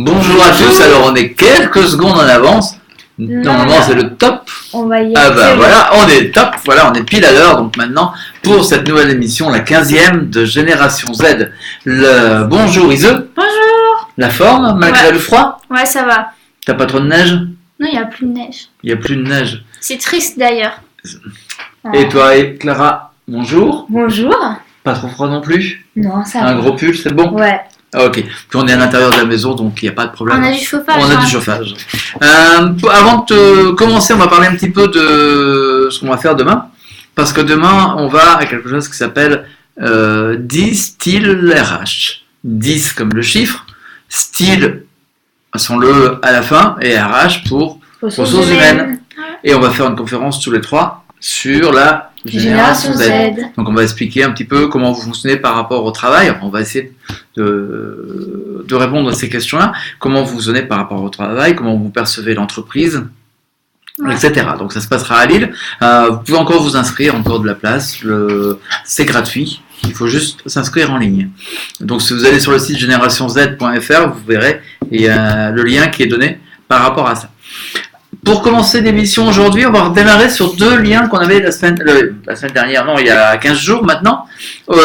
Bonjour à tous, alors on est quelques secondes en avance. Normalement c'est le top. On va y Ah bah voilà, on est top, voilà, on est pile à l'heure. Donc maintenant, pour cette nouvelle émission, la 15e de Génération Z. Bonjour Ise. Bonjour. La forme, malgré le froid? Ouais, ça va. T'as pas trop de neige? Non, il n'y a plus de neige. Il n'y a plus de neige. C'est triste d'ailleurs. Et toi, Clara, bonjour. Bonjour. Pas trop froid non plus? Non, ça va. Un gros pull, c'est bon? Ouais. Ah, ok. Puis on est à l'intérieur de la maison, donc il n'y a pas de problème. On a du chauffage. On a du chauffage. Avant de commencer, on va parler un petit peu de ce qu'on va faire demain. Parce que demain, on va à quelque chose qui s'appelle 10 styles RH. 10 comme le chiffre, style, sont le à la fin, et RH pour ressources humaines. Et on va faire une conférence tous les trois sur la Génération Z. Donc on va expliquer un petit peu comment vous fonctionnez par rapport au travail. On va essayer de répondre à ces questions-là. Comment vous fonctionnez par rapport au travail, comment vous percevez l'entreprise, etc. Donc ça se passera à Lille. Vous pouvez encore vous inscrire, encore de la place. C'est gratuit. Il faut juste s'inscrire en ligne. Donc si vous allez sur le site generationz.fr, vous verrez, il y a le lien qui est donné par rapport à ça. Pour commencer l'émission aujourd'hui, on va redémarrer sur deux liens qu'on avait la semaine dernière, non, il y a 15 jours maintenant. Il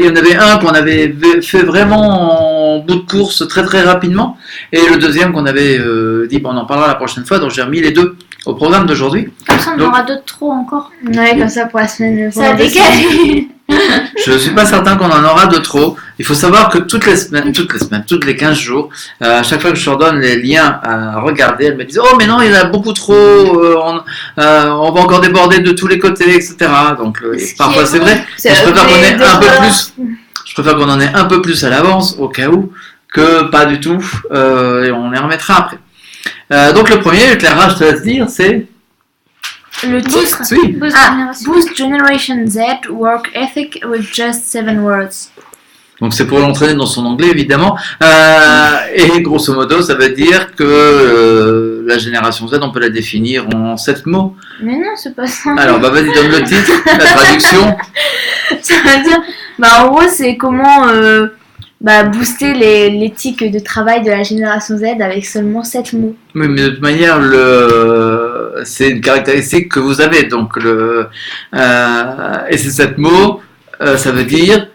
y en avait un qu'on avait fait vraiment en bout de course très très rapidement, et le deuxième qu'on avait dit bon, on en parlera la prochaine fois, donc j'ai remis les deux au programme d'aujourd'hui. Comme ça, on aura d'autres trop encore. Ouais, comme ça pour la semaine. Ça a décalé. Je ne suis pas certain qu'on en aura de trop. Il faut savoir que toutes les 15 jours, à chaque fois que je leur donne les liens à regarder, elles me disent oh mais non, il y en a beaucoup trop, on va encore déborder de tous les côtés, etc. Donc parfois c'est vrai. Je préfère qu'on ait un peu plus. Je préfère qu'on en ait un peu plus à l'avance au cas où que pas du tout. Et on les remettra après. Donc le premier, Clara, je te laisse dire, c'est le titre. Oui. Boost Generation Z Work Ethic with just 7 words. Donc c'est pour l'entraîner dans son anglais évidemment. Et grosso modo, ça veut dire que la génération Z, on peut la définir en 7 mots. Mais non, c'est pas ça. Alors bah vas-y, donne le titre, la traduction. Ça veut dire, en gros, c'est comment booster l'éthique de travail de la génération Z avec seulement 7 mots. Oui, mais de toute manière, c'est une caractéristique que vous avez. Donc et ces 7 mots, ça veut dire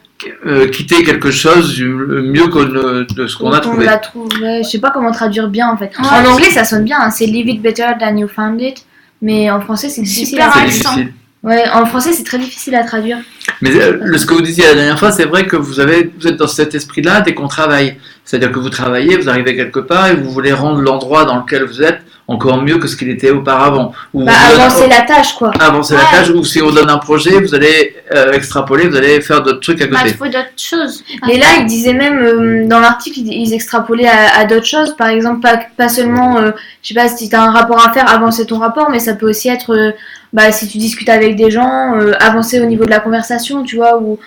quitter quelque chose mieux que de ce qu'on a trouvé. Je sais pas comment traduire bien en fait. En anglais, ça sonne bien, hein, c'est leave it better than you found it. Mais en français, c'est difficile. C'est difficile. Ouais, en français, c'est très difficile à traduire. Mais ce que vous disiez la dernière fois, c'est vrai que vous êtes dans cet esprit-là dès qu'on travaille. C'est-à-dire que vous travaillez, vous arrivez quelque part et vous voulez rendre l'endroit dans lequel vous êtes encore mieux que ce qu'il était auparavant. Avancer la tâche, quoi. Avancer la tâche, ou si on donne un projet, vous allez extrapoler, vous allez faire d'autres trucs à côté. Il faut d'autres choses. Et là, ils disaient même, dans l'article, ils extrapolaient à d'autres choses. Par exemple, pas seulement, je sais pas, si tu as un rapport à faire, avancer ton rapport, mais ça peut aussi être, si tu discutes avec des gens, avancer au niveau de la conversation, tu vois, ou...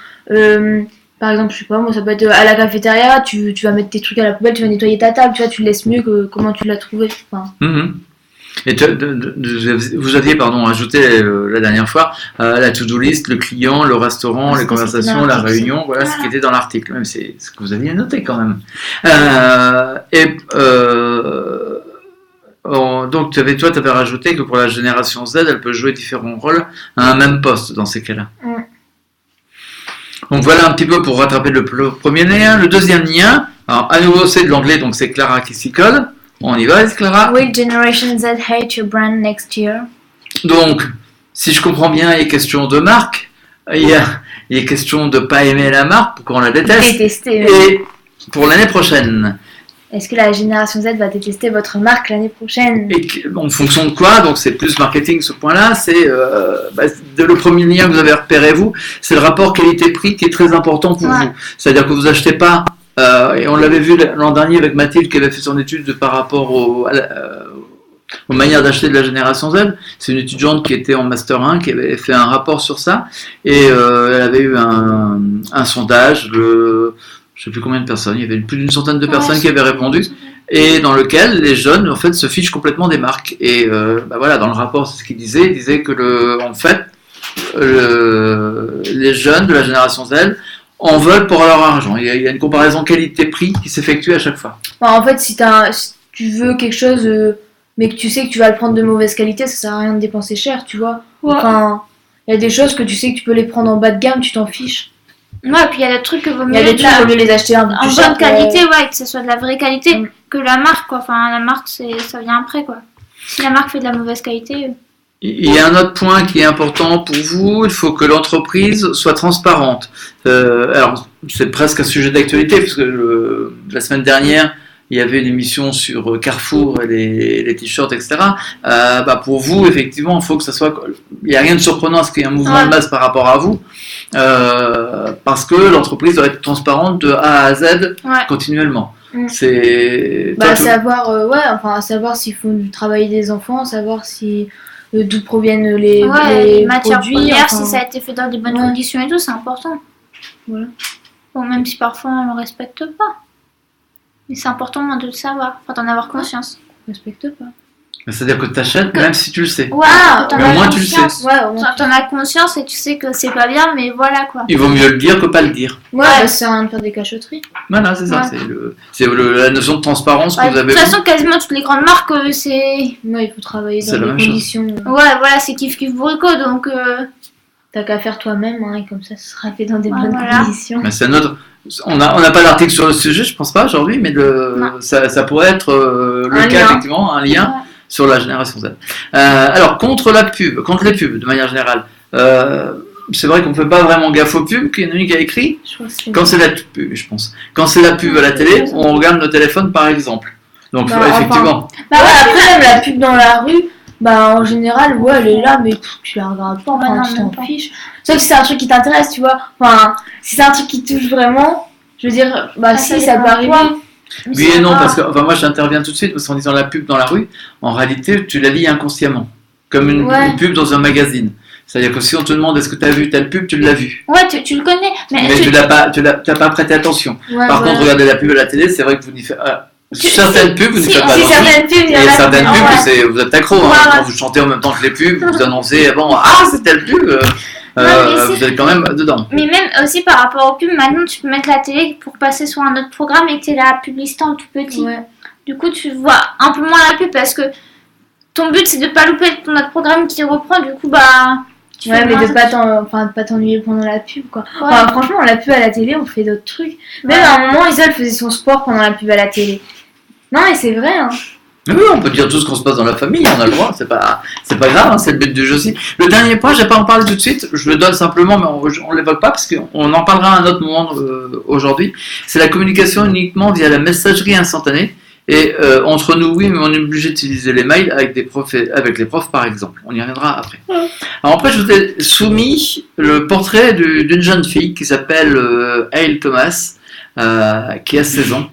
par exemple, je sais pas, moi ça peut être à la cafétéria, tu vas mettre tes trucs à la poubelle, tu vas nettoyer ta table, tu vois, tu le laisses mieux que comment tu l'as trouvé. Enfin. Et vous aviez ajouté la dernière fois la to-do list, le client, le restaurant, les conversations, la réunion, voilà ce qui était dans l'article. Même c'est ce que vous aviez noté quand même. Donc tu avais rajouté que pour la génération Z, elle peut jouer différents rôles à un même poste dans ces cas-là. Donc voilà un petit peu pour rattraper le premier lien. Le deuxième lien, alors à nouveau c'est de l'anglais, donc c'est Clara qui s'y colle. On y va, Clara? Will Generation Z hate your brand next year? Donc, si je comprends bien, il y a question de marque, il y a question de pas aimer la marque pour qu'on la déteste. Détester. Et pour l'année prochaine. Est-ce que la génération Z va détester votre marque l'année prochaine? Et en fonction de quoi? Donc c'est plus marketing ce point-là. C'est le premier lien que vous avez repéré vous, c'est le rapport qualité-prix qui est très important pour vous. C'est-à-dire que vous achetez pas, et on l'avait vu l'an dernier avec Mathilde qui avait fait son étude par rapport aux manières d'acheter de la génération Z. C'est une étudiante qui était en Master 1 qui avait fait un rapport sur ça, et elle avait eu un sondage je ne sais plus combien de personnes, il y avait plus d'une centaine de personnes qui avaient répondu, et dans lequel les jeunes en fait se fichent complètement des marques. Et dans le rapport, c'est ce qu'il disait. Il disait que les jeunes de la génération Z en veulent pour leur argent. Il y a une comparaison qualité-prix qui s'effectue à chaque fois. Enfin, en fait, si tu veux quelque chose, mais que tu sais que tu vas le prendre de mauvaise qualité, ça sert à rien de dépenser cher, tu vois. Ouais. Enfin, il y a des choses que tu sais que tu peux les prendre en bas de gamme, tu t'en fiches. Ouais, et puis il y a des trucs que vaut Il y a mieux des de trucs, il vaut mieux les acheter un peu en plus cher. bonne qualité, ouais, que ce soit de la vraie qualité, Mm. que la marque, quoi. Enfin, la marque, ça vient après, quoi. Si la marque fait de la mauvaise qualité... Il y a un autre point qui est important pour vous, il faut que l'entreprise soit transparente. Alors, c'est presque un sujet d'actualité, puisque la semaine dernière, il y avait une émission sur Carrefour et les t-shirts, etc. Pour vous, effectivement, il faut que ça soit... Il n'y a rien de surprenant à ce qu'il y ait un mouvement de masse par rapport à vous, parce que l'entreprise doit être transparente de A à Z continuellement. C'est... savoir s'ils font du travail des enfants, savoir si... d'où proviennent les matières produits, premières, si ça a été fait dans des bonnes conditions et tout, c'est important. Voilà. Bon, même si parfois on ne le respecte pas. Mais c'est important de le savoir, d'en avoir conscience. On respecte pas. C'est-à-dire que tu achètes même si tu le sais. Ouais, mais au moins tu le sais. T'en as conscience et tu sais que c'est pas bien, mais voilà quoi. Il vaut mieux le dire que pas le dire. Ouais, ça sert à rien de faire des cachotteries. Voilà, c'est ça. C'est la notion de transparence que vous avez. De toute façon, quasiment toutes les grandes marques, c'est. Ouais, il faut travailler dans des conditions. Ouais, voilà, c'est kiff bourrico, donc. T'as qu'à faire toi-même, et comme ça, ce sera fait dans des bonnes conditions. Mais c'est un autre. On n'a pas d'article sur le sujet, je pense pas aujourd'hui, mais ça pourrait être le cas, effectivement, un lien sur la génération Z. Alors, contre les pubs, de manière générale, c'est vrai qu'on ne fait pas vraiment gaffe aux pubs, qu'il y en a une qui a écrit. Quand c'est la pub, je pense. Quand c'est la pub à la télé, on regarde nos téléphones, par exemple. Donc, effectivement. Après, même la pub dans la rue, en général, elle est là, mais tu la regardes pas, tu t'en fiches. Sauf si c'est un truc qui t'intéresse, tu vois. Enfin, si c'est un truc qui touche vraiment, je veux dire, si, ça peut arriver. Oui et non, parce que moi j'interviens tout de suite, parce qu'en disant la pub dans la rue, en réalité, tu la lis inconsciemment. Comme une pub dans un magazine. C'est-à-dire que si on te demande est-ce que tu as vu telle pub, tu l'as vu. Ouais, tu le connais. Mais tu n'as pas prêté attention. Par contre, regarder la pub à la télé, c'est vrai que vous n'y faites... certaines pubs, vous n'y faites pas attention. Et certaines pubs, vous êtes accro. Quand vous chantez en même temps que les pubs, vous annoncez c'est telle pub. Vous êtes quand même dedans. Mais même aussi par rapport aux pubs, maintenant tu peux mettre la télé pour passer sur un autre programme et que tu es la publicité en tout petit. Du coup, tu vois un peu moins la pub parce que ton but c'est de pas louper ton autre programme qui reprend. Du coup, mais de pas t'ennuyer pendant la pub, quoi. Enfin, franchement, la pub à la télé, on fait d'autres trucs. Même à un moment, Isole faisait son sport pendant la pub à la télé. Non, et c'est vrai, hein. Mais oui, on peut dire tout ce qu'on se passe dans la famille, on a le droit, c'est pas grave, c'est le but du jeu aussi. Le dernier point, je vais pas en parler tout de suite, je le donne simplement, mais on l'évoque pas parce qu'on en parlera à un autre moment aujourd'hui. C'est la communication uniquement via la messagerie instantanée. Et entre nous, oui, mais on est obligé d'utiliser les mails avec les profs, par exemple. On y reviendra après. Alors après, je vous ai soumis le portrait d'une jeune fille qui s'appelle Hale Thomas, qui a 16 ans.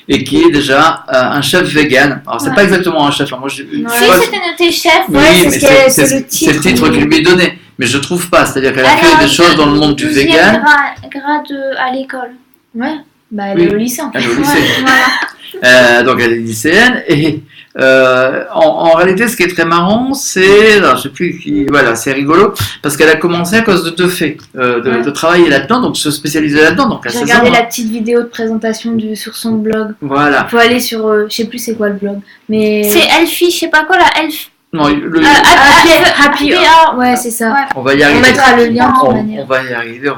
Et qui est déjà un chef vegan. Alors, c'est pas exactement un chef. Moi, c'était noté chef. Oui, mais c'est le titre qu'il lui est donné. Mais je trouve pas. C'est-à-dire qu'elle a fait des choses dans le monde du vegan. Grade à l'école. Ouais. Elle est au lycée. Elle est au lycée. Donc, elle est lycéenne. Et en réalité, ce qui est très marrant, c'est... Alors, je sais plus qui... Voilà, c'est rigolo. Parce qu'elle a commencé à cause de deux faits. De travailler là-dedans, donc se spécialiser là-dedans. Donc, j'ai regardé la petite vidéo de présentation sur son blog. Voilà. Il faut aller sur... je sais plus c'est quoi le blog. Mais... C'est Elfie, je sais pas quoi, la Elf. Non, Happy ouais, c'est ça. Ouais. On va y arriver. On mettra le lien de toute manière. On va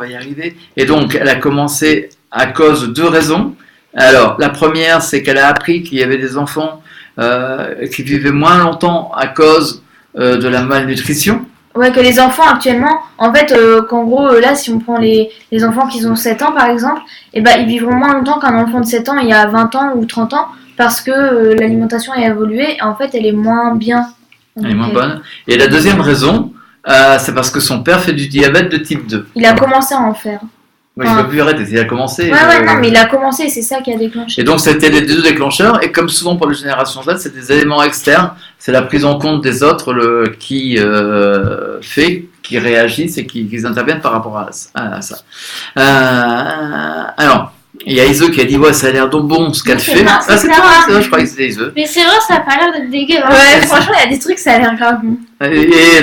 y arriver. Et donc, elle a commencé à cause de deux raisons. Alors, la première, c'est qu'elle a appris qu'il y avait des enfants qui vivaient moins longtemps à cause de la malnutrition. Ouais, que les enfants actuellement, en fait, qu'en gros, là, si on prend les enfants qui ont 7 ans, par exemple, ils vivront moins longtemps qu'un enfant de 7 ans il y a 20 ans ou 30 ans, parce que l'alimentation a évolué, et en fait, elle est moins bien. Elle est moins bonne. Et la deuxième raison, c'est parce que son père fait du diabète de type 2. Il a commencé à en faire. Ouais, il ne peut plus arrêter, il a commencé. Non, mais il a commencé, c'est ça qui a déclenché. Et donc, c'était les deux déclencheurs, et comme souvent pour les générations Z, c'est des éléments externes, c'est la prise en compte des autres qui réagissent et qui interviennent par rapport à ça. Alors, Il y a Ise qui a dit ouais ça a l'air donc bon ce qu'elle C'est fait. pas- Ah c'est c'est toi, pas- c'est vrai, je croyais que c'était Ise. Mais c'est vrai, ça a pas l'air d'être dégueu. hein. Ouais, franchement, il y a des trucs, ça a l'air grave bon. Et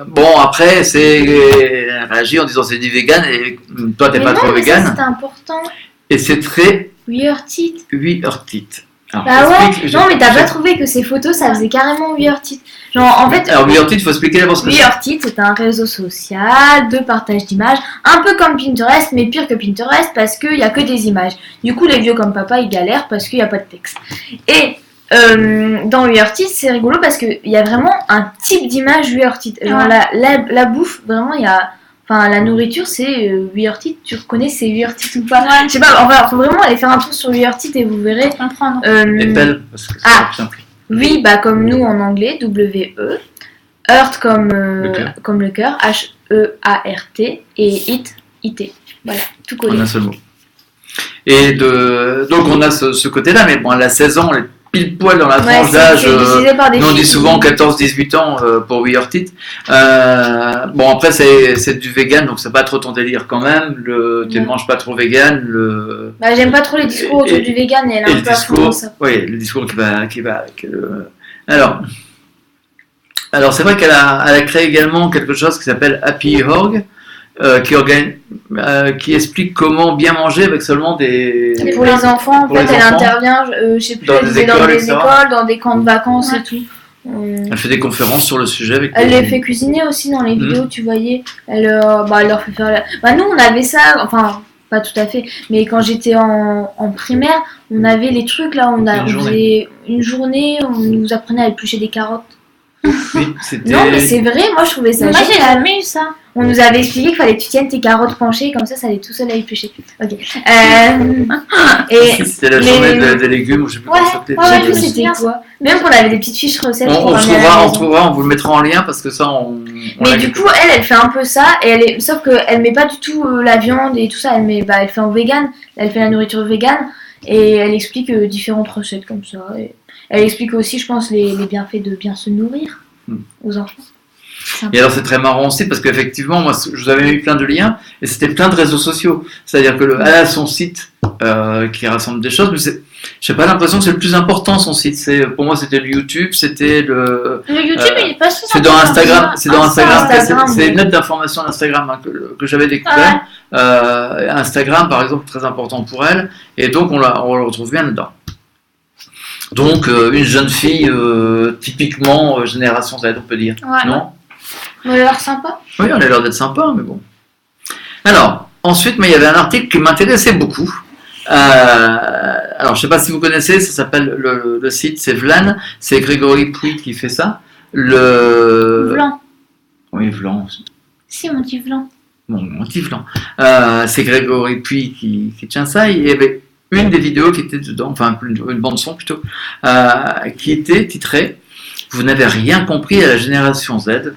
bon après c'est elle réagit en disant c'est du vegan et toi t'es Mais pas non, trop mais ça, vegan c'est important. et c'est très Weird It. Weird-it. Alors, Bah ouais, j'explique, non mais t'as je- pas trouvé que ces photos ça faisait carrément Weird It. Genre en fait, Alors Weird-it, il faut expliquer d'abord ce que c'est. Weird It c'est un réseau social de partage d'images, un peu comme Pinterest mais pire que Pinterest parce qu'il y a que des images. Du coup les vieux comme papa ils galèrent parce qu'il n'y a pas de texte. Et dans Weird It c'est rigolo parce qu'il y a vraiment un type d'image Weird It. Genre Ouais. la bouffe, vraiment il y a... Enfin, la nourriture, c'est Weird It. Tu reconnais c'est Weird It ou pas? Ouais. Je sais pas, enfin, faut vraiment aller faire un tour sur Weird It et vous verrez. Comprendre. Et pelle, parce que c'est Ah. plus simple. Oui, bah comme nous en anglais, W-E. Earth comme le cœur, H-E-A-R-T. Et It, I-T. Voilà, tout En collé. un seul mot. Et donc on a ce côté-là, mais bon, elle a 16 ans, elle est pile poil dans la Ouais, tranche d'âge. c'est utilisé par des Nous on dit filles souvent qui- 14-18 ans pour Weird It. Bon après c'est du vegan, donc c'est pas trop ton délire quand même. Tu ne Ouais. manges pas trop vegan. Bah, j'aime pas trop les discours autour du vegan et elle Et a un le peu à fond dans discours, ça. oui, le discours qui va avec alors c'est vrai qu'elle a créé également quelque chose qui s'appelle Happy Org, qui explique comment bien manger avec seulement des... Et pour les enfants, en Pour fait, les elle enfants, intervient, je sais plus, dans elle des disait dans écoles, des etc. écoles, dans des camps de vacances Ouais. et tout. Elle fait des conférences sur le sujet avec Elle des- les fait cuisiner aussi dans les Mhm. vidéos, tu voyais. Elle leur fait faire. Bah, nous, on avait ça, enfin, pas tout à fait, mais quand j'étais en primaire, on avait les trucs là, Une on journée. faisait une journée, on nous apprenait à éplucher des carottes. Oui, c'était... Non, mais c'est vrai, moi je trouvais ça Moi, j'ai génial. jamais eu ça. On nous avait expliqué qu'il fallait que tu tiennes tes carottes penchées, comme ça allait tout seul à éplucher. Ok. Et. C'était la les- journée des légumes, ou je sais plus Ouais, comment ça s'appelait. ouais, Je sais ouais, plus je me c'était souviens. quoi. Même qu'on avait des petites fiches recettes. On pour ramener à la trouvera, maison. on vous le mettra en lien parce que ça on Mais l'a du quelque coup, elle fait un peu ça, et sauf qu'elle met pas du tout la viande et tout ça, elle fait en vegan, elle fait la nourriture vegan, et elle explique différentes recettes comme ça. Et elle explique aussi, je pense, les bienfaits de bien se nourrir aux enfants. Et alors c'est très marrant aussi parce qu'effectivement, moi je vous avais mis plein de liens et c'était plein de réseaux sociaux. C'est-à-dire que elle a son site qui rassemble des choses, mais j'ai pas l'impression que c'est le plus important son site. Pour moi c'était le YouTube, c'était le. Le YouTube, il est pas si C'est dans Instagram, c'est dans Instagram, Instagram, c'est une oui. lettre d'information d'Instagram que j'avais découvert. Instagram par exemple très important pour elle et donc on le retrouve bien dedans. Donc une jeune fille typiquement génération Z on peut dire, Ouais. non? On a l'air sympa. Oui, on a l'air d'être sympa, mais bon. Alors, ensuite, mais il y avait un article qui m'intéressait beaucoup. Alors, je ne sais pas si vous connaissez, ça s'appelle le site, c'est Vlan, c'est Grégory Pouy qui fait ça. Vlan. Oui, Vlan. Si, on dit Vlan. Bon, on dit Vlan. C'est Grégory Pouy qui tient ça. Il y avait une des vidéos qui était dedans, enfin une bande-son plutôt, qui était titrée « Vous n'avez rien compris à la génération Z ».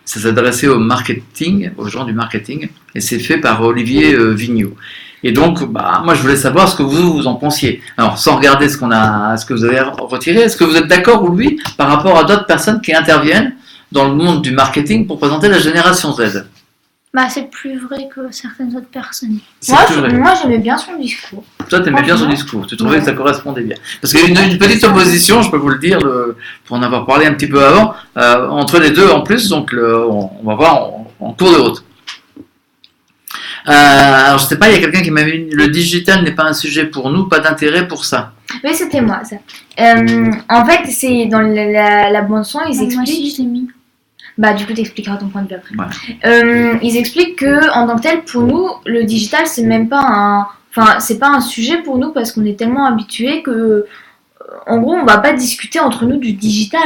Ça s'adressait au marketing, aux gens du marketing, et c'est fait par Olivier Vigneault. Et donc, moi, je voulais savoir ce que vous en pensiez. Alors, sans regarder ce que vous avez retiré, est-ce que vous êtes d'accord, ou lui, par rapport à d'autres personnes qui interviennent dans le monde du marketing pour présenter la génération Z? Bah, c'est plus vrai que certaines autres personnes. C'est Moi, plus vrai. moi j'aimais bien son discours. Toi, t'aimais bien son franchement, discours, tu trouvais ouais. que ça correspondait bien. Parce qu'il y a une petite opposition, je peux vous le dire, pour en avoir parlé un petit peu avant, entre les deux en plus, donc on va voir en cours de route. Alors, je sais pas, il y a quelqu'un qui m'a dit le digital n'est pas un sujet pour nous, pas d'intérêt pour ça. Oui, c'était moi, ça. En fait, c'est dans la bande-son, ils Moi expliquent. aussi, je l'ai mis. Bah, du coup, t'expliqueras ton point de vue après. Voilà. Ils expliquent que, en tant que tel, pour nous, le digital, c'est même pas c'est pas un sujet pour nous parce qu'on est tellement habitués que, en gros, on va pas discuter entre nous du digital.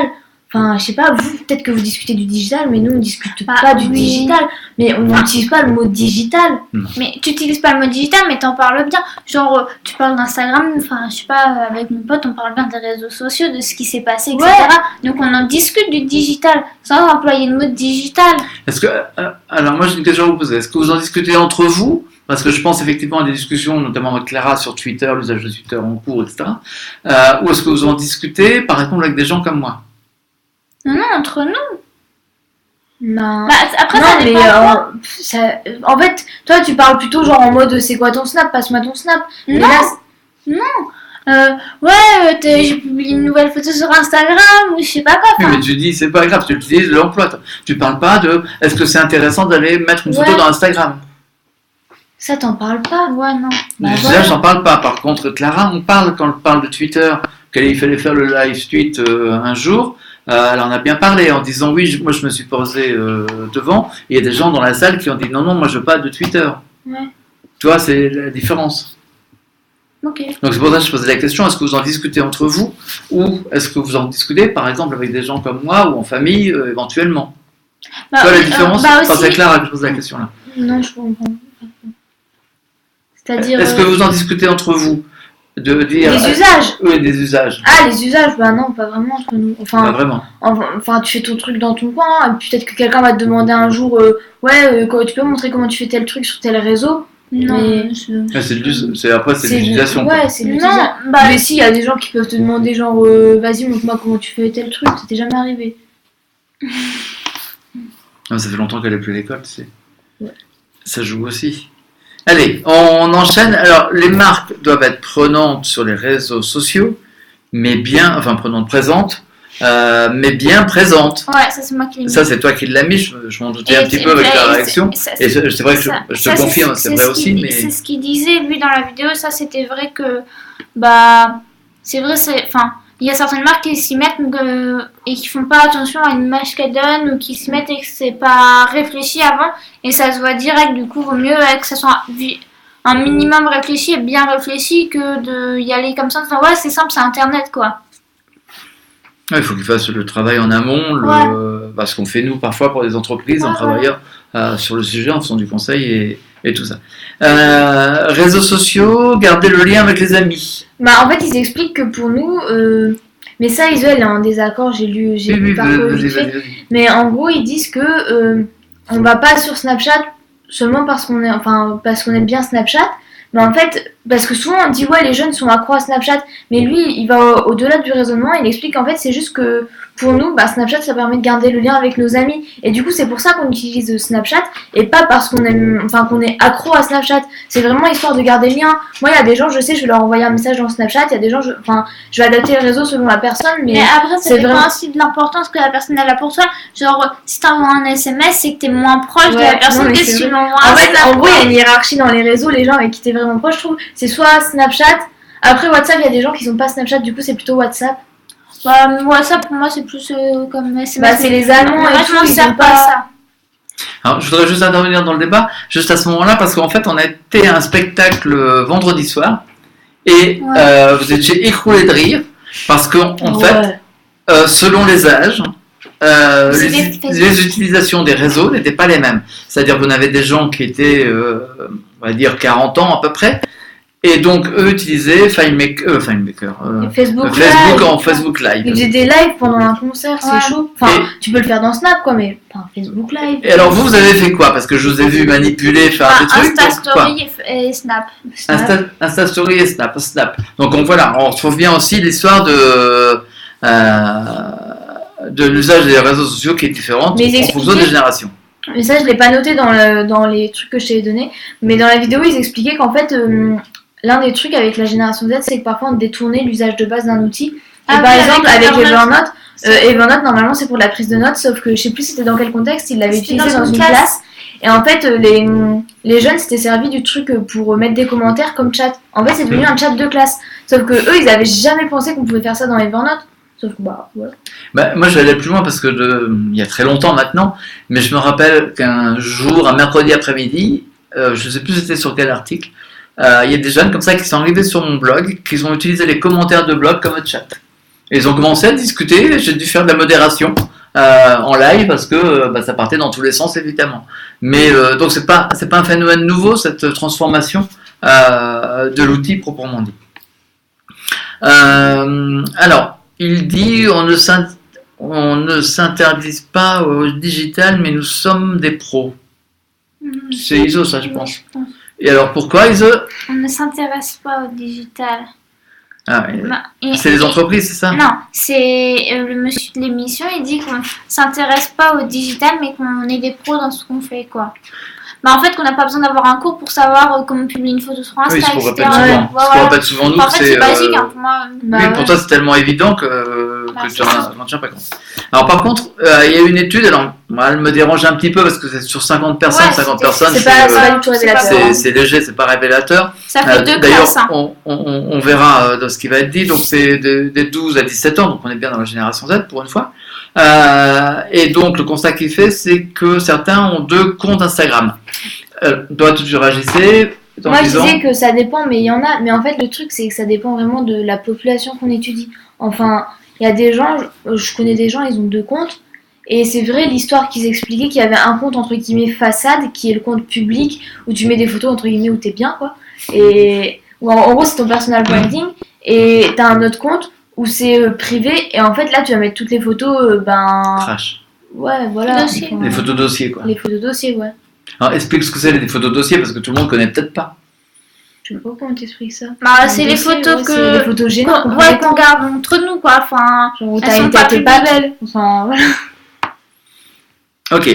Enfin, je sais pas, vous, peut-être que vous discutez du digital, mais nous, on discute pas du oui. digital. Mais on n'utilise pas le mot digital. Mais tu utilises pas le mot digital, mais t'en parles bien. Genre, tu parles d'Instagram, enfin, je sais pas, avec mon pote, on parle bien des réseaux sociaux, de ce qui s'est passé, etc. Ouais. Donc, on en discute du digital, sans employer le mot digital. Est-ce que, alors moi j'ai une question à vous poser. Est-ce que vous en discutez entre vous? Parce que je pense effectivement à des discussions, notamment avec Clara sur Twitter, l'usage de Twitter en cours, etc. Ou est-ce que vous en discutez, par exemple, avec des gens comme moi? Non, entre nous. Non. Bah, après, Non, ça mais dépend. en fait, toi tu parles plutôt genre en mode c'est quoi ton snap, passe-moi ton snap. Mais Non. là, J'ai publié une nouvelle photo sur Instagram ou je sais pas quoi. Oui, mais tu dis, c'est pas grave, tu utilises l'emploi. Tu parles pas de est-ce que c'est intéressant d'aller mettre une photo Ouais. dans Instagram. ça t'en parle pas. Ouais, non. Bah, Déjà, voilà. j'en parle pas. Par contre, Clara, quand on parle de Twitter, qu'il fallait faire le live tweet un jour, elle en a bien parlé en disant oui, moi je me suis posé devant. Et il y a des gens dans la salle qui ont dit non, moi je veux pas de Twitter. Ouais. Tu vois, c'est la différence. Ok. Donc c'est pour ça que je posais la question, est-ce que vous en discutez entre vous ou est-ce que vous en discutez par exemple avec des gens comme moi ou en famille éventuellement? Bah, Tu vois la oui, différence? bah Enfin, aussi. c'est Clara que je pose la question là. Non, je comprends. C'est-à-dire Est-ce que vous en discutez entre vous? De dire, les usages. Oui, des usages. Ah, les usages, bah non, pas vraiment entre nous. Pas Enfin, vraiment. enfin, tu fais ton truc dans ton coin, et puis peut-être que quelqu'un va te demander un jour, tu peux montrer comment tu fais tel truc sur tel réseau. Non. Mais- Ah, c'est de l'utilisation. Ouais, c'est de Non. l'utilisation. Bah, Mais si, il y a des gens qui peuvent te demander genre, vas-y, montre-moi comment tu fais tel truc, ça t'est jamais arrivé. Non, ça fait longtemps qu'elle n'est plus à l'école, tu sais. Ouais. Ça joue aussi. Allez, on enchaîne. Alors, les marques doivent être prenantes sur les réseaux sociaux, mais bien, enfin prenantes, présentes, mais bien présentes. ouais, ça c'est moi qui l'ai mis. Ça, c'est toi qui l'as mis, je m'en doutais Et un petit c'est- peu avec et ta c'est- réaction. Et c'est vrai que je Ça, te confirme, c'est vrai ce aussi, qu'il- mais C'est ce qu'il disait, lui, dans la vidéo, ça c'était vrai que. Bah. C'est vrai, enfin, il y a certaines marques qui s'y mettent et qui font pas attention à une image qu'elles donnent ou qui s'y mettent et que c'est pas réfléchi avant et ça se voit direct. Du coup, vaut mieux que ça soit un minimum réfléchi et bien réfléchi que de y aller comme ça en disant ouais, c'est simple, c'est internet quoi. ouais, il faut qu'ils fassent le travail en amont, parce qu'on fait nous parfois pour des entreprises en Ouais, travaillant sur le sujet, en faisant du conseil et tout ça. Réseaux sociaux, garder le lien avec les amis. Bah, en fait, ils expliquent que pour nous, mais ça, Iso, elle est en désaccord, j'ai lu parcours vas-y, vite fait. vas-y. Mais en gros, ils disent que on va pas sur Snapchat seulement parce qu'on aime bien Snapchat. Mais en fait, parce que souvent on dit ouais, les jeunes sont accros à Snapchat. Mais lui, il va au-delà du raisonnement. Il explique qu'en fait, c'est juste que pour nous, Snapchat, ça permet de garder le lien avec nos amis. Et du coup, c'est pour ça qu'on utilise Snapchat. Et pas parce qu'on est accro à Snapchat. C'est vraiment histoire de garder le lien. Moi, il y a des gens, je sais, je vais leur envoyer un message dans Snapchat. Il y a des gens, je vais adapter le réseau selon la personne. Mais après, ça c'est dépend vraiment- aussi de l'importance que la personne elle a pour toi. Genre, si t'envoies un SMS, c'est que t'es moins proche de Ouais, la personne non, mais que c'est si tu vrai. l'envoies En un fait, Snap, en gros, il y a quoi. une hiérarchie dans les réseaux. Les gens avec qui t'es vraiment proche, je trouve, c'est soit Snapchat. Après WhatsApp, il y a des gens qui sont pas Snapchat, du coup, c'est plutôt WhatsApp. Bah, WhatsApp, pour moi, c'est plus comme SMS. Bah, c'est les Allemands Moi, et je tout, m'en ils sers ont pas à pas- ça. Alors, je voudrais juste intervenir dans le débat, juste à ce moment-là, parce qu'en fait, on a été à un spectacle vendredi soir, et Ouais. vous étiez écroulés de rire, parce qu'en Ouais. fait, selon les âges, C'est les, des Facebook. les utilisations des réseaux n'étaient pas les mêmes. C'est-à-dire qu'on avait des gens qui étaient, on va dire, 40 ans à peu près, et donc eux utilisaient FileMaker, Facebook Facebook Live. en Facebook Live. Ils faisaient des lives pendant un concert, c'est Ouais. chaud. Enfin, tu peux le faire dans Snap, quoi, mais pas Facebook Live. Et alors vous avez fait quoi? Parce que je vous ai vu manipuler, faire des trucs. Insta donc, quoi Story et Snap. Insta Story et Snap. Donc voilà, on retrouve bien aussi l'histoire de l'usage des réseaux sociaux qui est différente Mais ils en fonction des expliquaient- générations. Mais ça, je l'ai pas noté dans les trucs que je t'ai donné. Mais dans la vidéo, ils expliquaient qu'en fait, l'un des trucs avec la génération Z, c'est que parfois on détournait l'usage de base d'un outil. Ah Et par oui, exemple, avec avec Evernote. Evernote, Evernote, normalement, c'est pour de la prise de notes, sauf que je sais plus c'était dans quel contexte, ils l'avaient C'était utilisé dans dans une une classe. Et en fait, les jeunes s'étaient servis du truc pour mettre des commentaires comme chat. En fait, c'est devenu un chat de classe. Sauf que eux, ils avaient jamais pensé qu'on pouvait faire ça dans Evernote. Sauf que, voilà. Bah, moi je vais aller plus loin parce que il y a très longtemps maintenant, mais je me rappelle qu'un jour, un mercredi après-midi, je sais plus c'était sur quel article, il y a des jeunes comme ça qui sont arrivés sur mon blog, qui ont utilisé les commentaires de blog comme chat. Et ils ont commencé à discuter, j'ai dû faire de la modération en live parce que ça partait dans tous les sens évidemment. Mais donc c'est pas un phénomène nouveau cette transformation de l'outil proprement dit. Alors, il dit on ne s'interdise pas au digital, mais nous sommes des pros. C'est ISO ça je pense. Et alors pourquoi ISO? On ne s'intéresse pas au digital. Ah, c'est les entreprises, c'est ça? Non, c'est le monsieur de l'émission, il dit qu'on s'intéresse pas au digital, mais qu'on est des pros dans ce qu'on fait, quoi. En fait, qu'on n'a pas besoin d'avoir un cours pour savoir comment publier une photo sur Insta, oui, ce qu'on etc. répète souvent nous, en fait, c'est basique, hein, pour moi. Oui, pour toi, c'est tellement évident que tu n'en tiens pas compte. Alors, par contre, il y a une étude, alors, moi, elle me dérange un petit peu parce que c'est sur 50 personnes. 50 personnes, c'est pas du tout révélateur. C'est léger, c'est pas révélateur. Ça fait deux d'ailleurs, classes. Hein. On verra dans ce qui va être dit. Donc, c'est des 12 à 17 ans, donc on est bien dans la génération Z pour une fois. Et donc, le constat qu'il fait, c'est que certains ont 2 comptes Instagram. Toi, tu réagissais? Moi, je disais que ça dépend, mais il y en a. Mais en fait, le truc, c'est que ça dépend vraiment de la population qu'on étudie. Enfin, il y a des gens, je connais des gens, ils ont 2 comptes. Et c'est vrai, l'histoire qu'ils expliquaient, qu'il y avait un compte entre guillemets façade, qui est le compte public, où tu mets des photos entre guillemets où t'es bien, quoi. Et où en gros, c'est ton personal branding. Et t'as un autre compte où c'est privé. Et en fait, là, tu vas mettre toutes les photos, Crash. Ouais, voilà. Les photos dossiers, quoi. Les photos dossiers, ouais. Alors, explique ce que c'est les photos dossiers parce que tout le monde connaît peut-être pas. Je sais pas comment t'expliques ça. C'est les photos que. C'est les photos gênantes. Qu'on garde entre nous, quoi. Enfin, genre, elles sont pas belles. Enfin, voilà. Ok.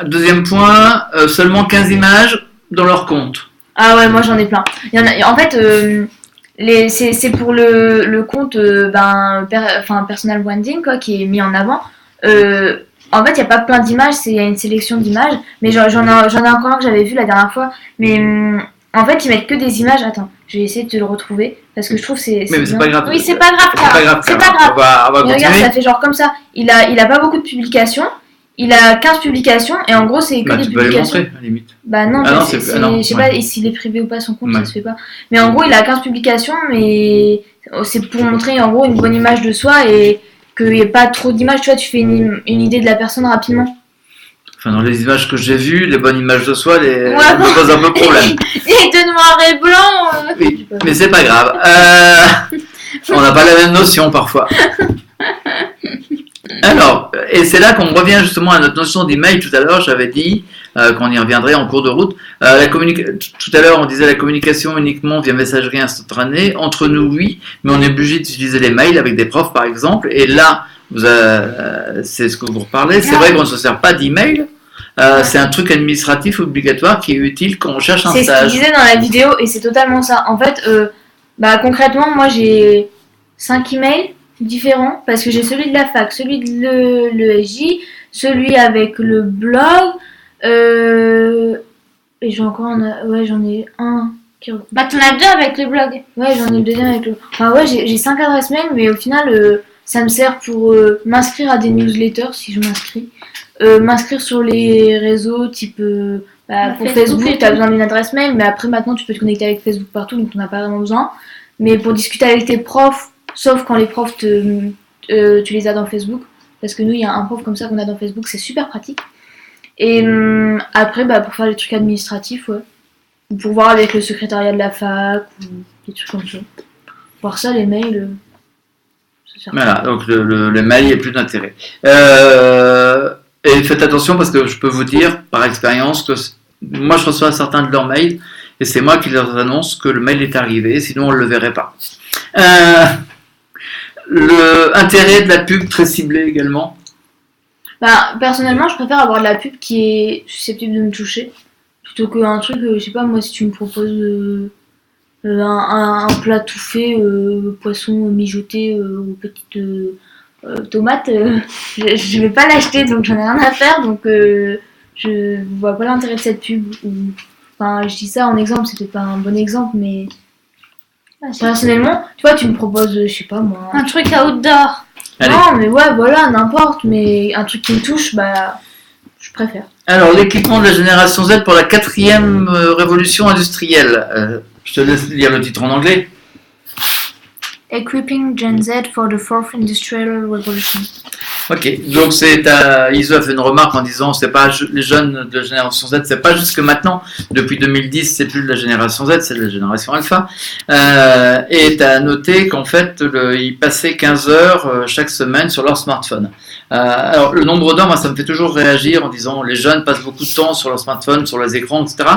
Deuxième point, seulement 15 images dans leur compte. Ah ouais, moi j'en ai plein. Il y en a, en fait, c'est pour le compte personal branding, quoi, qui est mis en avant. En fait, il n'y a pas plein d'images, il y a une sélection d'images. Mais j'en ai encore un que j'avais vu la dernière fois. Mais en fait, ils mettent que des images. Attends, je vais essayer de te le retrouver. Parce que je trouve que c'est. Mais c'est pas grave. Oui, c'est pas grave. C'est pas grave. On va continuer. Regarde, ça fait genre comme ça. Il a pas beaucoup de publications. Il a 15 publications. Et en gros, c'est que des tu publications. peux les montrer, à la limite. Bah non, je sais pas s'il est privé ou pas son compte, ça se fait pas. Mais en gros, il a 15 publications. Mais c'est pour montrer en gros une bonne image de soi. Et qu'il n'y ait pas trop d'images. Tu vois, tu fais une idée de la personne rapidement. Enfin, dans les images que j'ai vues, les bonnes images de soi, me posent un peu problème. Et de noir et blanc. Oui, mais c'est pas grave. On n'a pas la même notion parfois. Alors, et c'est là qu'on revient justement à notre notion d'email. Tout à l'heure, j'avais dit qu'on y reviendrait en cours de route. Tout à l'heure, on disait la communication uniquement via messagerie instantanée. Entre nous, oui, mais on est obligé d'utiliser les mails avec des profs, par exemple. Et là, c'est ce que vous reparlez. C'est vrai qu'on ne se sert pas d'email. C'est un truc administratif obligatoire qui est utile quand on cherche un stage. C'est ce qu'il disait dans la vidéo et c'est totalement ça. En fait, concrètement, moi j'ai 5 emails différents parce que j'ai celui de la fac, celui de l'ESJ, celui avec le blog et j'en ai un qui... t'en as 2 avec le blog. Ouais, j'en ai le deuxième avec le... Enfin ouais, j'ai 5 adresses mail mais au final ça me sert pour m'inscrire à des newsletters si je m'inscris. M'inscrire sur les réseaux type pour Facebook tu as besoin d'une adresse mail, mais après maintenant tu peux te connecter avec Facebook partout donc tu n'en as pas vraiment besoin. Mais pour discuter avec tes profs, sauf quand les profs tu les as dans Facebook, parce que nous il y a un prof comme ça qu'on a dans Facebook, c'est super pratique. Et après pour faire les trucs administratifs, ouais, ou pour voir avec le secrétariat de la fac ou des trucs comme ça. Voir ça, les mails. Voilà, donc le mail, il n'y a plus d'intérêt. Et faites attention parce que je peux vous dire par expérience que moi je reçois certains de leurs mails et c'est moi qui leur annonce que le mail est arrivé, sinon on ne le verrait pas. L'intérêt de la pub très ciblée également. Personnellement, je préfère avoir de la pub qui est susceptible de me toucher plutôt qu'un truc, je sais pas, moi si tu me proposes un plat tout fait, poisson mijoté aux petites tomates, je vais pas l'acheter donc j'en ai rien à faire donc je vois pas l'intérêt de cette pub. Enfin, je dis ça en exemple, c'est peut-être pas un bon exemple, mais personnellement, tu vois, tu me proposes, je sais pas moi, un truc outdoor. Allez. Non, mais ouais, voilà, n'importe, mais un truc qui me touche, je préfère. Alors, l'équipement de la génération Z pour la 4e révolution industrielle. Je te laisse lire le titre en anglais. Equipping Gen Z for the 4th Industrial Revolution. Ok, donc ISO a fait une remarque en disant c'est pas les jeunes de la génération Z, c'est pas jusque maintenant. Depuis 2010, c'est plus de la génération Z, c'est de la génération Alpha. Et tu as noté qu'en fait, ils passaient 15 heures chaque semaine sur leur smartphone. Alors, le nombre d'heures, moi, ça me fait toujours réagir en disant les jeunes passent beaucoup de temps sur leur smartphone, sur les écrans, etc.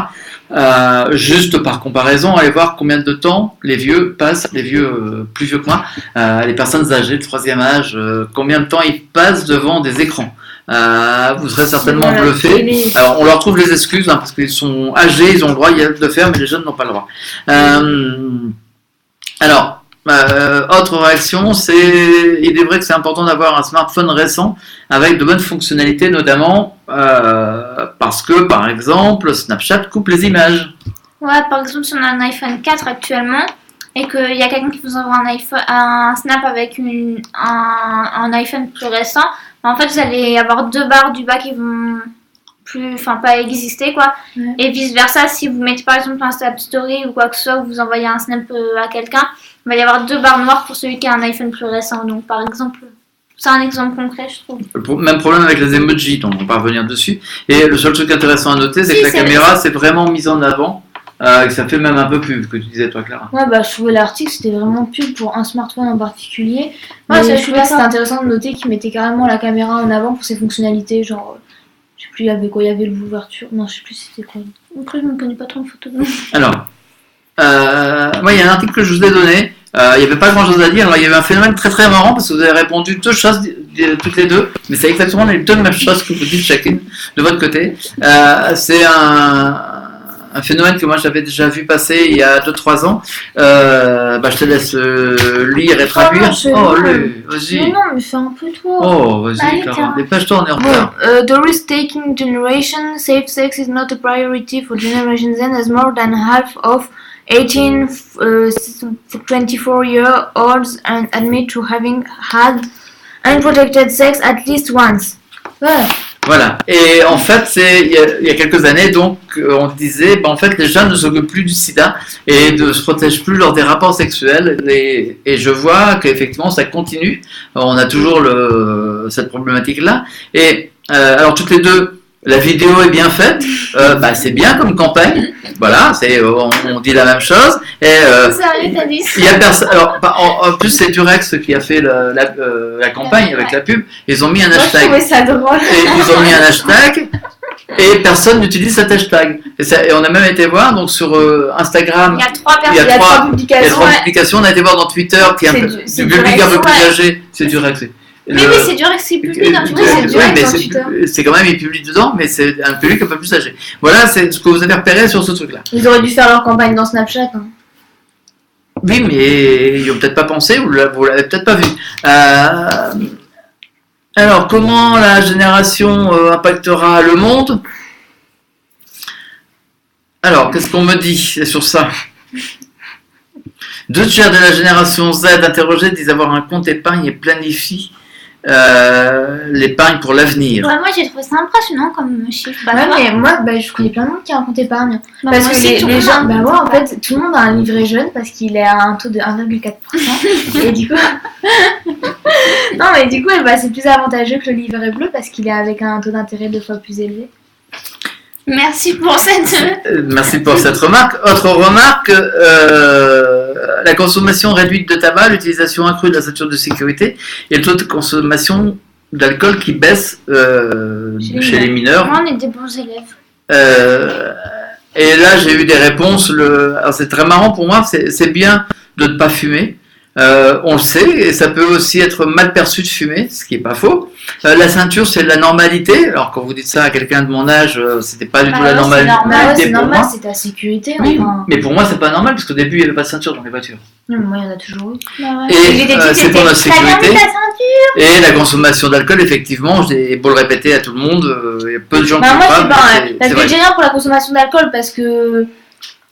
Juste par comparaison, allez voir combien de temps les vieux passent, les vieux plus vieux que moi, les personnes âgées de troisième âge, combien de temps ils passent devant des écrans. Vous serez certainement bluffé. Alors on leur trouve les excuses parce qu'ils sont âgés, ils ont le droit de le faire, mais les jeunes n'ont pas le droit. Alors, autre réaction, il est vrai que c'est important d'avoir un smartphone récent avec de bonnes fonctionnalités, notamment parce que, par exemple, Snapchat coupe les images. Ouais, par exemple, si on a un iPhone 4 actuellement et qu'il y a quelqu'un qui vous envoie un Snap avec un iPhone plus récent, en fait, vous allez avoir 2 barres du bas qui vont pas exister, quoi. Ouais. Et vice versa, si vous mettez par exemple un Snap Story ou quoi que ce soit, ou vous envoyez un Snap à quelqu'un, il va y avoir 2 barres noires pour celui qui a un iPhone plus récent. Donc, par exemple, c'est un exemple concret, je trouve. Même problème avec les emojis, donc on va revenir dessus. Et le seul truc intéressant à noter, c'est que la caméra, c'est vraiment mise en avant. Et ça fait même un peu pub, que tu disais toi, Clara. Ouais, je trouvais l'article, c'était vraiment pub pour un smartphone en particulier. Ouais, je trouvais que c'était intéressant de noter qu'il mettait carrément la caméra en avant pour ses fonctionnalités, genre... Je sais plus, il y avait quoi, il y avait l'ouverture. Non, je sais plus c'était quoi. Après, je ne connais pas trop de photos. Alors, moi, il y a un article que je vous ai donné. Il n'y avait pas grand chose à dire. Alors, il y avait un phénomène très très marrant parce que vous avez répondu 2 choses toutes les deux, mais c'est exactement les 2 mêmes choses que vous dites chacune de votre côté. C'est un phénomène que moi j'avais déjà vu passer il y a 2-3 ans. Je te laisse lire et traduire. Vas-y. Mais non, mais fais un peu toi. Oh, vas-y, Clara, dépêche-toi, on est en retard. The risk-taking generation, safe sex is not a priority for Generation Z, as more than half of 18-24-year-olds admit to having had unprotected sex at least once. Ouais. Voilà. Et en fait, il y a quelques années, donc, on disait, en fait, les jeunes ne s'occupent plus du sida et ne se protègent plus lors des rapports sexuels. Et je vois qu'effectivement, ça continue. On a toujours cette problématique-là. Et alors, toutes les deux, la vidéo est bien faite. C'est bien comme campagne. Voilà, on dit la même chose. Et il y a personne. Alors, en plus, c'est Durex qui a fait la campagne avec la pub. Ils ont mis un hashtag. Moi, je trouvais ça drôle. Et ils ont mis un hashtag. Et personne n'utilise cet hashtag. Et on a même été voir donc sur Instagram. Il y a 3 personnes. Il y a 3 publications. On a été voir dans Twitter qui est du public un peu plus âgé. C'est Durex. Mais c'est Durex qui publie dans Twitter. C'est quand même, ils publient dedans, mais c'est un public un peu plus âgé. Voilà, c'est ce que vous avez repéré sur ce truc-là. Ils auraient dû faire leur campagne dans Snapchat. Oui, mais ils n'ont peut-être pas pensé, ou vous l'avez peut-être pas vu. Alors, comment la génération impactera le monde ? Alors, qu'est-ce qu'on me dit sur ça ? 2 tiers de la génération Z interrogée disent avoir un compte épargne et planifient l'épargne pour l'avenir. Ouais, moi j'ai trouvé ça impressionnant comme chiffre. Mais moi je connais plein de monde qui a un compte épargne. Parce que les gens, en fait, tout le monde a un livret jeune parce qu'il est à un taux de 1,4%. Et du coup, c'est plus avantageux que le livret bleu parce qu'il est avec un taux d'intérêt 2 fois plus élevé. Merci pour cette remarque. Autre remarque, la consommation réduite de tabac, l'utilisation accrue de la ceinture de sécurité et le taux de consommation d'alcool qui baisse chez les mineurs. Moi, on est des bons élèves. Et là, j'ai eu des réponses. Alors, c'est très marrant pour moi, c'est bien de ne pas fumer. On le sait, et ça peut aussi être mal perçu de fumer, ce qui n'est pas faux. La ceinture, c'est la normalité. Alors, quand vous dites ça à quelqu'un de mon âge, c'était pas du tout la normalité. C'est normal, c'est ta sécurité. Oui, mais pour moi, c'est pas normal, parce qu'au début, il n'y avait pas de ceinture dans les voitures. Non, mais moi, il y en a toujours eu. Et c'est pour notre sécurité. Et la consommation d'alcool, effectivement, j'ai beau le répéter à tout le monde, il y a peu de gens qui moi, parce que j'ai rien pour la consommation d'alcool, parce que.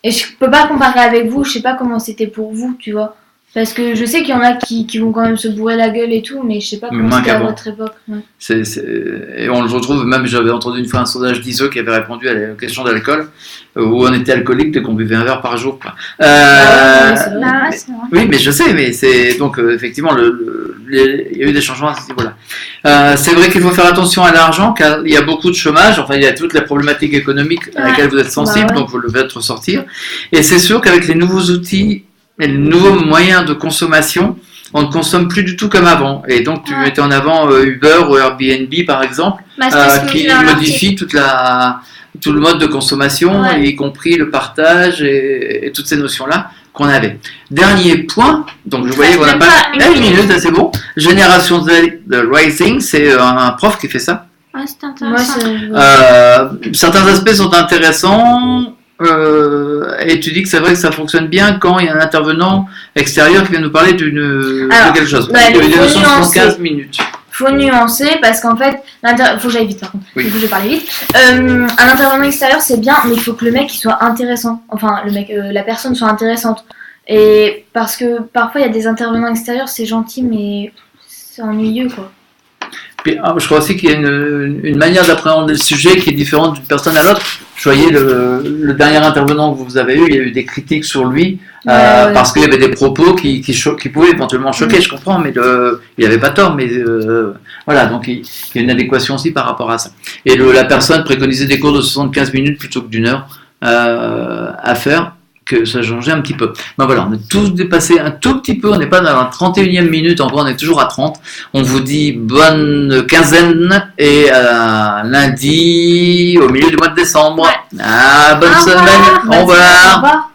Et je peux pas comparer avec vous, je sais pas comment c'était pour vous, tu vois. Parce que je sais qu'il y en a qui vont quand même se bourrer la gueule et tout, mais je sais pas comment c'était à votre époque. Ouais. Et on le retrouve, même j'avais entendu une fois un sondage d'ISO qui avait répondu à la question d'alcool, où on était alcoolique dès qu'on buvait un verre par jour. C'est vrai. Oui, mais je sais, mais c'est donc effectivement, il y a eu des changements à ce niveau-là. C'est vrai qu'il faut faire attention à l'argent, car il y a beaucoup de chômage, enfin il y a toute la problématique économique à laquelle vous êtes sensible, donc vous le faites ressortir. Et c'est sûr qu'avec les nouveaux outils, et les nouveaux moyens de consommation, on ne consomme plus du tout comme avant. Et donc, tu mettais en avant Uber ou Airbnb, par exemple, qui modifie tout le mode de consommation, y compris le partage et toutes ces notions-là qu'on avait. Dernier point, donc je voyais qu'on n'a pas une minute, c'est bon. Génération Z, The Rising, c'est un prof qui fait ça. Ouais, c'est intéressant. Certains aspects sont intéressants. Et tu dis que c'est vrai que ça fonctionne bien quand il y a un intervenant extérieur qui vient nous parler de quelque chose. Il y a une notion de 75 minutes. Faut nuancer parce qu'en fait, faut que j'aille vite par contre. Oui. Il faut que je parle vite. Un intervenant extérieur c'est bien, mais il faut que le mec il soit intéressant. Enfin, la personne soit intéressante. Et parce que parfois il y a des intervenants extérieurs, c'est gentil, mais c'est ennuyeux quoi. Puis, je crois aussi qu'il y a une manière d'appréhender le sujet qui est différente d'une personne à l'autre. Je voyais le dernier intervenant que vous avez eu, il y a eu des critiques sur lui parce qu'il y avait des propos qui pouvaient éventuellement choquer, je comprends, mais il n'avait pas tort, mais voilà, donc il y a une adéquation aussi par rapport à ça. Et la personne préconisait des cours de 75 minutes plutôt que d'1 heure à faire, que ça changeait un petit peu. Ben voilà, on a tous dépassé un tout petit peu, on n'est pas dans la 31e minute encore, on est toujours à 30. On vous dit bonne quinzaine et lundi au milieu du mois de décembre. Bonne semaine, au revoir.